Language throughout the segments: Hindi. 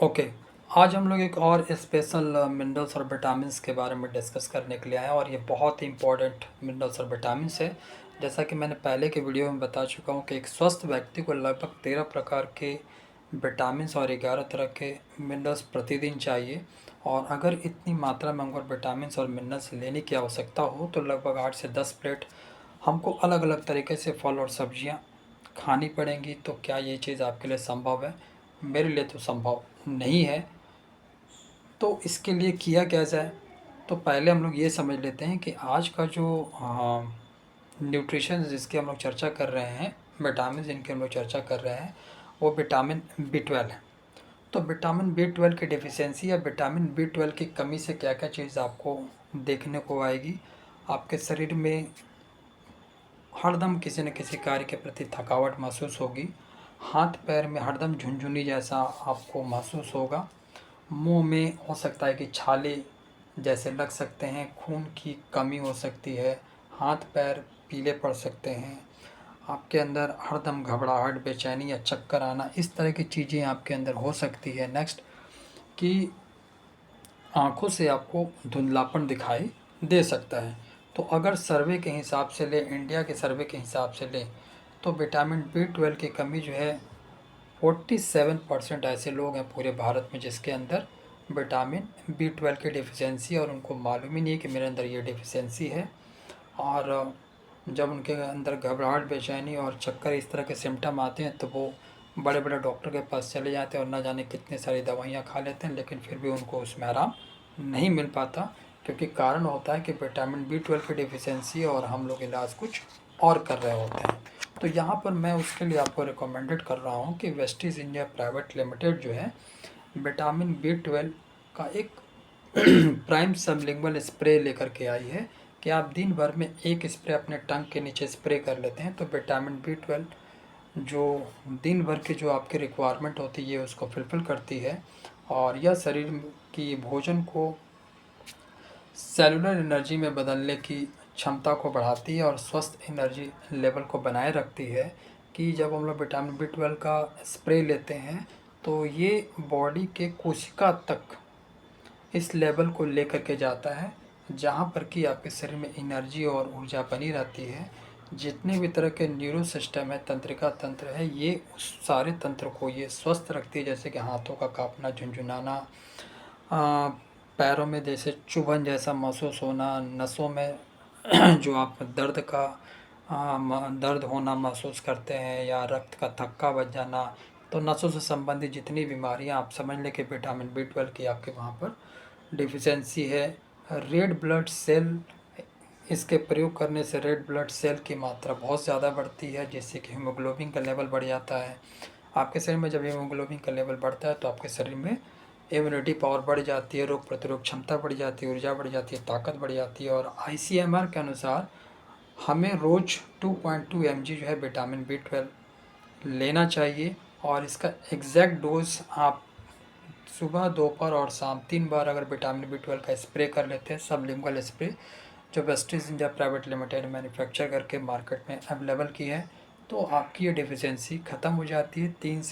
ओके। आज हम लोग एक और स्पेशल मिनरल्स और विटामिन्स के बारे में डिस्कस करने के लिए आए हैं और ये बहुत ही इम्पोर्टेंट मिनरल्स और विटामिन्स है। जैसा कि मैंने पहले के वीडियो में बता चुका हूँ कि एक स्वस्थ व्यक्ति को लगभग 13 प्रकार के विटामिन्स और 11 तरह के मिनरल्स प्रतिदिन चाहिए। और अगर इतनी मात्रा में हमको विटामिन्स और मिनरल्स लेने की आवश्यकता हो तो लगभग 8 से 10 प्लेट हमको अलग अलग तरीके से फल और सब्जियाँ खानी पड़ेंगी। तो क्या ये चीज़ आपके लिए संभव है? मेरे लिए तो संभव नहीं है। तो इसके लिए किया क्या जाए? तो पहले हम लोग ये समझ लेते हैं कि आज का जो न्यूट्रिशन जिसकी हम लोग चर्चा कर रहे हैं, विटामिन जिनकी हम लोग चर्चा कर रहे हैं, वो विटामिन B12 है। तो विटामिन B12 की डिफिशियंसी या विटामिन B12 की कमी से क्या क्या चीज़ आपको देखने को आएगी? आपके शरीर में हरदम किसी न किसी कार्य के प्रति थकावट महसूस होगी। हाथ पैर में हरदम झुनझुनी जैसा आपको महसूस होगा। मुंह में हो सकता है कि छाले जैसे लग सकते हैं, खून की कमी हो सकती है, हाथ पैर पीले पड़ सकते हैं, आपके अंदर हरदम घबराहट, बेचैनी या चक्कर आना, इस तरह की चीज़ें आपके अंदर हो सकती है। नेक्स्ट कि आँखों से आपको धुंधलापन दिखाई दे सकता है। तो अगर सर्वे के हिसाब से लें, इंडिया के सर्वे के हिसाब से लें, तो विटामिन B12 की कमी जो है 47% ऐसे लोग हैं पूरे भारत में जिसके अंदर विटामिन B12 की डिफिशियंसी है और उनको मालूम ही नहीं है कि मेरे अंदर ये डिफिशियंसी है। और जब उनके अंदर घबराहट, बेचैनी और चक्कर इस तरह के सिम्टम आते हैं तो वो बड़े बड़े डॉक्टर के पास चले जाते हैं और ना जाने कितनी सारी दवाइयाँ खा लेते हैं, लेकिन फिर भी उनको उसमें आराम नहीं मिल पाता, क्योंकि कारण होता है कि विटामिन B12 की डिफिशियंसी और हम लोग इलाज कुछ और कर रहे होते हैं। तो यहाँ पर मैं उसके लिए आपको रिकमेंडेड कर रहा हूँ कि वेस्टीज़ इंडिया प्राइवेट लिमिटेड जो है विटामिन B12 का एक प्राइम सबलिंगुअल स्प्रे लेकर के आई है कि आप दिन भर में एक स्प्रे अपने टंग के नीचे स्प्रे कर लेते हैं तो विटामिन B12 जो दिन भर की जो आपकी रिक्वायरमेंट होती है उसको फुलफ़िल करती है। और यह शरीर की भोजन को सेलुलर एनर्जी में बदलने की क्षमता को बढ़ाती है और स्वस्थ एनर्जी लेवल को बनाए रखती है। कि जब हम लोग विटामिन B12 का स्प्रे लेते हैं तो ये बॉडी के कोशिका तक इस लेवल को लेकर के जाता है जहाँ पर कि आपके शरीर में एनर्जी और ऊर्जा बनी रहती है। जितने भी तरह के न्यूरो सिस्टम है, तंत्रिका तंत्र है, ये उस सारे तंत्र को ये स्वस्थ रखती है। जैसे कि हाथों का काँपना, झुनझुनाना, पैरों में जैसे चुभन जैसा महसूस होना, नसों में जो आप दर्द का दर्द होना महसूस करते हैं या रक्त का थक्का बच जाना, तो नसों से संबंधित जितनी बीमारियां आप समझ लें कि विटामिन B12 की आपके वहाँ पर डिफिशियंसी है। रेड ब्लड सेल, इसके प्रयोग करने से रेड ब्लड सेल की मात्रा बहुत ज़्यादा बढ़ती है जिससे कि हीमोग्लोबिन का लेवल बढ़ जाता है। आपके शरीर में जब हीमोग्लोबिन का लेवल बढ़ता है तो आपके शरीर में इम्यूनिटी पावर बढ़ जाती है, रोग प्रतिरोध क्षमता बढ़ जाती है, ऊर्जा बढ़ जाती है, ताकत बढ़ जाती है। और ICMR के अनुसार हमें रोज़ 2.2 mg जो है विटामिन B12 लेना चाहिए। और इसका एग्जैक्ट डोज आप सुबह, दोपहर और शाम 3 बार अगर विटामिन B12 का स्प्रे कर लेते हैं, सबलिंगुअल स्प्रे, जो Vestige India private limited manufacture करके मार्केट में अवेलेबल की है, तो आपकी ये डिफिशियंसी ख़त्म हो जाती है। 3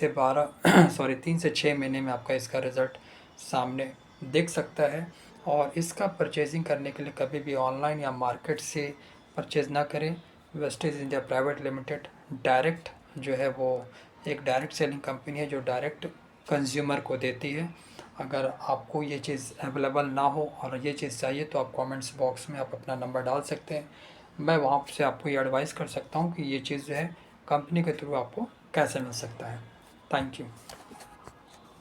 से 6 महीने में आपका इसका रिज़ल्ट सामने दिख सकता है। और इसका परचेजिंग करने के लिए कभी भी ऑनलाइन या मार्केट से परचेज़ ना करें। Vestige India private limited direct जो है वो एक डायरेक्ट सेलिंग कंपनी है जो डायरेक्ट कंज्यूमर को देती है। अगर आपको ये चीज़ अवेलेबल ना हो और ये चीज़ चाहिए तो आप कमेंट्स बॉक्स में आप अपना नंबर डाल सकते हैं। मैं वहाँ से आपको ये एडवाइस कर सकता हूँ कि ये चीज़ जो है कंपनी के थ्रू आपको कैसे मिल सकता है। Thank you.